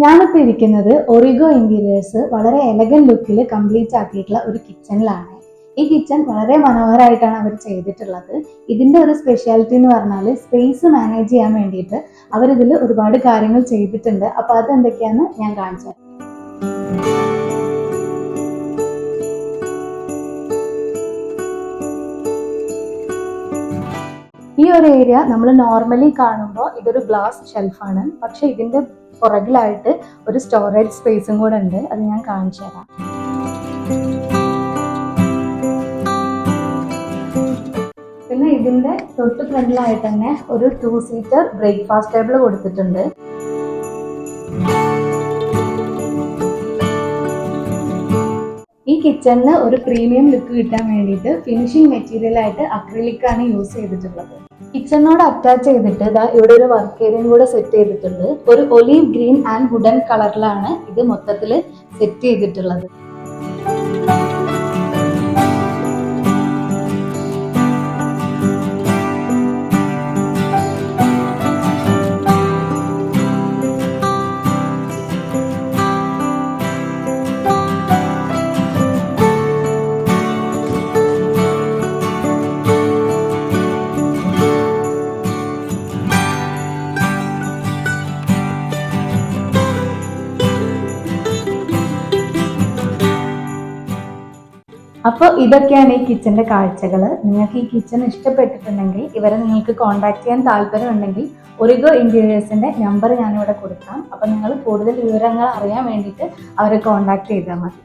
ഞാനിപ്പോൾ ഇരിക്കുന്നത് ഒറിഗോ ഇന്റീരിയേഴ്സ് വളരെ എലഗന്റ് ലുക്കിൽ കംപ്ലീറ്റ് ആക്കിയിട്ടുള്ള ഒരു കിച്ചണിലാണ്. ഈ കിച്ചൺ വളരെ മനോഹരമായിട്ടാണ് അവർ ചെയ്തിട്ടുള്ളത്. ഇതിന്റെ ഒരു സ്പെഷ്യാലിറ്റി എന്ന് പറഞ്ഞാൽ സ്പേസ് മാനേജ് ചെയ്യാൻ വേണ്ടിയിട്ട് അവരിതിൽ ഒരുപാട് കാര്യങ്ങൾ ചെയ്തിട്ടുണ്ട്. അപ്പൊ അതെന്തൊക്കെയാന്ന് ഞാൻ കാണിച്ചു തരാം. ഈ ഒരു ഏരിയ നമ്മൾ നോർമലി കാണുമ്പോൾ ഇതൊരു ഗ്ലാസ് ഷെൽഫാണ്, പക്ഷെ ഇതിന്റെ പുറകിലായിട്ട് ഒരു സ്റ്റോറേജ് സ്പേസും കൂടെ ഉണ്ട്. അത് ഞാൻ കാണിച്ചു തരാം. പിന്നെ ഇതിന്റെ തൊട്ട് ഫ്രണ്ടിലായിട്ട് തന്നെ ഒരു 2 സീറ്റർ ബ്രേക്ക്ഫാസ്റ്റ് ടേബിൾ കൊടുത്തിട്ടുണ്ട്. ഈ കിച്ചണിന് ഒരു പ്രീമിയം ലുക്ക് കിട്ടാൻ വേണ്ടിയിട്ട് ഫിനിഷിംഗ് മെറ്റീരിയൽ ആയിട്ട് അക്രിലിക് ആണ് യൂസ് ചെയ്തിട്ടുള്ളത്. കിച്ചണിനോട് അറ്റാച്ച് ചെയ്തിട്ട് ഇവിടെ ഒരു വർക്ക് ഏരിയയും കൂടെ സെറ്റ് ചെയ്തിട്ടുണ്ട്. ഒരു ഒലീവ് ഗ്രീൻ ആൻഡ് വുഡൻ കളറിലാണ് ഇത് മൊത്തത്തിൽ സെറ്റ് ചെയ്തിട്ടുള്ളത്. അപ്പോൾ ഇതൊക്കെയാണ് ഈ കിച്ചന്റെ കാഴ്ചകൾ. നിങ്ങൾക്ക് ഈ കിച്ചൺ ഇഷ്ടപ്പെട്ടിട്ടുണ്ടെങ്കിൽ ഇവരെ നിങ്ങൾക്ക് കോൺടാക്ട് ചെയ്യാൻ താല്പര്യമുണ്ടെങ്കിൽ ഒറിഗോ ഇന്റീരിയേഴ്സിന്റെ നമ്പർ ഞാനിവിടെ കൊടുക്കാം. അപ്പോൾ നിങ്ങൾ കൂടുതൽ വിവരങ്ങൾ അറിയാൻ വേണ്ടിയിട്ട് അവരെ കോൺടാക്ട് ചെയ്താൽ മതി.